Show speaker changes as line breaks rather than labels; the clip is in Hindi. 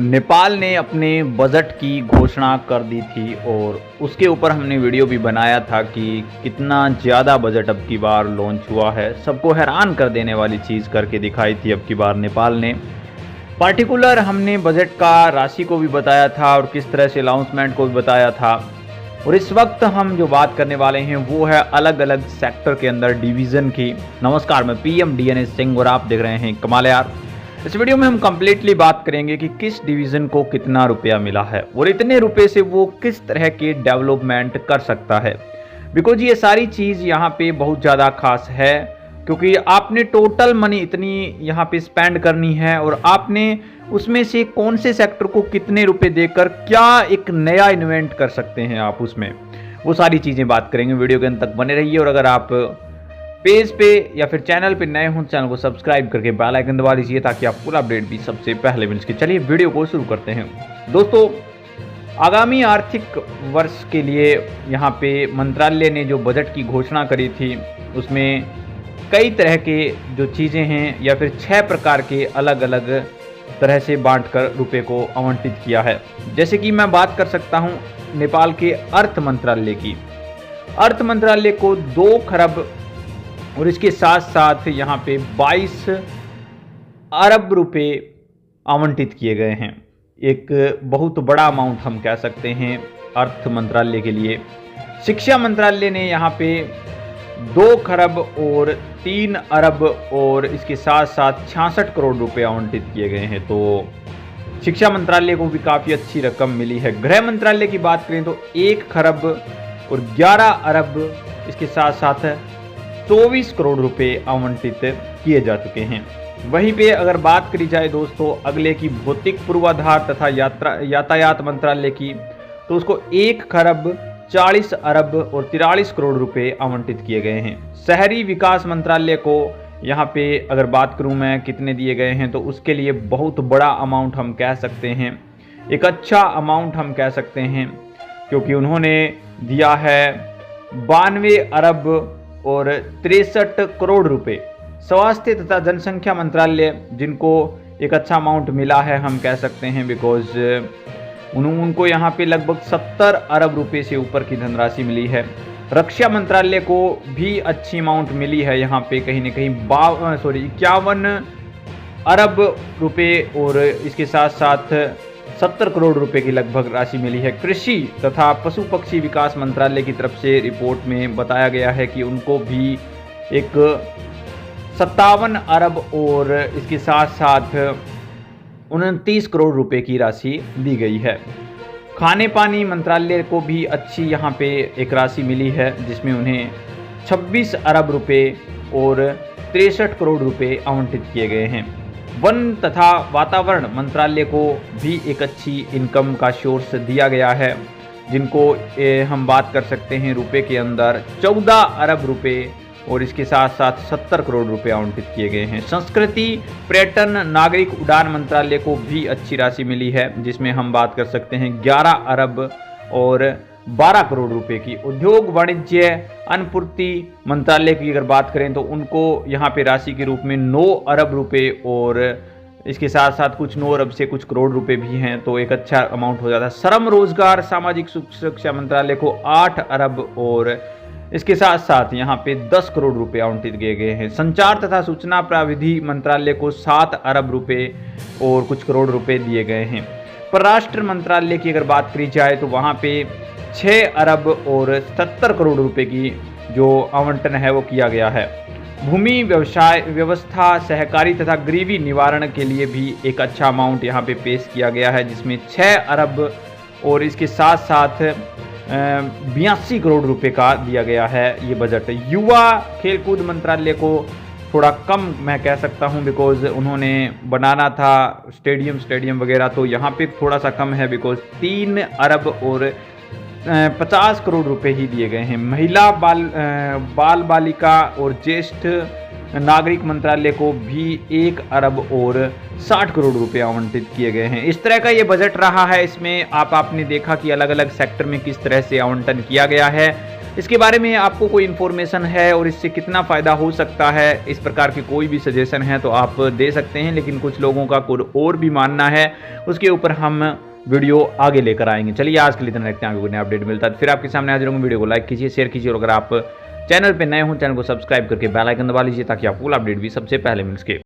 नेपाल ने अपने बजट की घोषणा कर दी थी और उसके ऊपर हमने वीडियो भी बनाया था कि कितना ज़्यादा बजट अब की बार लॉन्च हुआ है। सबको हैरान कर देने वाली चीज़ करके दिखाई थी अब की बार नेपाल ने। पार्टिकुलर हमने बजट का राशि को भी बताया था और किस तरह से अनाउंसमेंट को भी बताया था। और इस वक्त हम जो बात करने वाले हैं वो है अलग अलग सेक्टर के अंदर डिवीज़न की। नमस्कार, मैं पीएम डीएनएस सिंह और आप देख रहे हैं कमाल यार। इस वीडियो में हम कंप्लीटली बात करेंगे कि किस डिवीज़न को कितना रुपया मिला है और इतने रुपए से वो किस तरह के डेवलपमेंट कर सकता है। बिकॉज ये सारी चीज़ यहाँ पे बहुत ज़्यादा खास है क्योंकि आपने टोटल मनी इतनी यहाँ पे स्पेंड करनी है और आपने उसमें से कौन से सेक्टर को कितने रुपए देकर क्या एक नया इन्वेंट कर सकते हैं आप उसमें, वो सारी चीज़ें बात करेंगे। वीडियो के अंत तक बने रहिए और अगर आप पेज पे या फिर चैनल पे नए हों चैनल को सब्सक्राइब करके बेल आइकन दबा दीजिए ताकि आप पूरा अपडेट भी सबसे पहले मिल सके। चलिए वीडियो को शुरू करते हैं। दोस्तों, आगामी आर्थिक वर्ष के लिए यहाँ पे मंत्रालय ने जो बजट की घोषणा करी थी उसमें कई तरह के जो चीज़ें हैं या फिर 6 प्रकार के अलग अलग तरह से बांटकर रुपए को आवंटित किया है। जैसे कि मैं बात कर सकता हूँ नेपाल के अर्थ मंत्रालय की। अर्थ मंत्रालय को 2 खरब और इसके साथ साथ यहाँ पे 22 अरब रुपए आवंटित किए गए हैं। एक बहुत बड़ा अमाउंट हम कह सकते हैं अर्थ मंत्रालय के लिए। शिक्षा मंत्रालय ने यहाँ पे 2 खरब और 3 अरब और इसके साथ साथ 66 करोड़ रुपए आवंटित किए गए हैं। तो शिक्षा मंत्रालय को भी काफ़ी अच्छी रकम मिली है। गृह मंत्रालय की बात करें तो 1 खरब और 11 अरब इसके साथ साथ 24 करोड़ रुपए आवंटित किए जा चुके हैं। वहीं पे अगर बात करी जाए दोस्तों अगले की भौतिक पूर्वाधार तथा यातायात मंत्रालय की, तो उसको 1 खरब 40 अरब और 43 करोड़ रुपए आवंटित किए गए हैं। शहरी विकास मंत्रालय को यहाँ पे अगर बात करूँ मैं कितने दिए गए हैं तो उसके लिए बहुत बड़ा अमाउंट हम कह सकते हैं, एक अच्छा अमाउंट हम कह सकते हैं क्योंकि उन्होंने दिया है 92 अरब और 63 करोड़ रुपए। स्वास्थ्य तथा जनसंख्या मंत्रालय जिनको एक अच्छा अमाउंट मिला है हम कह सकते हैं बिकॉज उनको यहाँ पे लगभग 70 अरब रुपए से ऊपर की धनराशि मिली है। रक्षा मंत्रालय को भी अच्छी अमाउंट मिली है, यहाँ पे कहीं ना कहीं 51 अरब रुपए और इसके साथ साथ 70 करोड़ रुपए की लगभग राशि मिली है। कृषि तथा पशु पक्षी विकास मंत्रालय की तरफ से रिपोर्ट में बताया गया है कि उनको भी एक 57 अरब और इसके साथ साथ 29 करोड़ रुपए की राशि दी गई है। खाने पानी मंत्रालय को भी अच्छी यहाँ पे एक राशि मिली है जिसमें उन्हें 26 अरब रुपए और 63 करोड़ रुपए आवंटित किए गए हैं। वन तथा वातावरण मंत्रालय को भी एक अच्छी इनकम का सोर्स दिया गया है जिनको हम बात कर सकते हैं रुपए के अंदर 14 अरब रुपए और इसके साथ साथ 70 करोड़ रुपए आवंटित किए गए हैं। संस्कृति पर्यटन नागरिक उड्डयन मंत्रालय को भी अच्छी राशि मिली है जिसमें हम बात कर सकते हैं 11 अरब और 12 करोड़ रुपए की। उद्योग वाणिज्य आपूर्ति मंत्रालय की अगर बात करें तो उनको यहाँ पे राशि के रूप में 9 अरब रुपए और इसके साथ साथ कुछ 9 अरब से कुछ करोड़ रुपए भी हैं, तो एक अच्छा अमाउंट हो जाता है। श्रम रोजगार सामाजिक सुरक्षा मंत्रालय को 8 अरब और इसके साथ साथ यहाँ पे 10 करोड़ रुपए आवंटित किए गए हैं। संचार तथा सूचना प्रविधि मंत्रालय को 7 अरब रुपए और कुछ करोड़ रुपए दिए गए हैं। परराष्ट्र मंत्रालय की अगर बात करी जाए तो वहाँ पे 6 अरब और 70 करोड़ रुपए की जो आवंटन है वो किया गया है। भूमि व्यवसाय व्यवस्था सहकारी तथा गरीबी निवारण के लिए भी एक अच्छा अमाउंट यहाँ पे पेश किया गया है जिसमें 6 अरब और इसके साथ साथ 82 करोड़ रुपए का दिया गया है ये बजट। युवा खेलकूद मंत्रालय को थोड़ा कम मैं कह सकता हूं बिकॉज उन्होंने बनाना था स्टेडियम वगैरह, तो यहाँ पे थोड़ा सा कम है बिकॉज 3 अरब और 50 करोड़ रुपए ही दिए गए हैं। महिला बाल बालिका और ज्येष्ठ नागरिक मंत्रालय को भी 1 अरब और 60 करोड़ रुपए आवंटित किए गए हैं। इस तरह का ये बजट रहा है। इसमें आपने देखा कि अलग अलग सेक्टर में किस तरह से आवंटन किया गया है। इसके बारे में आपको कोई इन्फॉर्मेशन है और इससे कितना फ़ायदा हो सकता है, इस प्रकार के कोई भी सजेशन है तो आप दे सकते हैं, लेकिन कुछ लोगों का कुछ और भी मानना है, उसके ऊपर हम वीडियो आगे लेकर आएंगे। चलिए आज के लिए इतना रखते हैं, आगे कोई नया अपडेट मिलता है फिर आपके सामने हाजिर होंगे। वीडियो को लाइक कीजिए, शेयर कीजिए और अगर आप चैनल पर नए हों चैनल को सब्सक्राइब करके बेल आइकन दबा लीजिए ताकि आपको फुल अपडेट भी सबसे पहले मिल सके।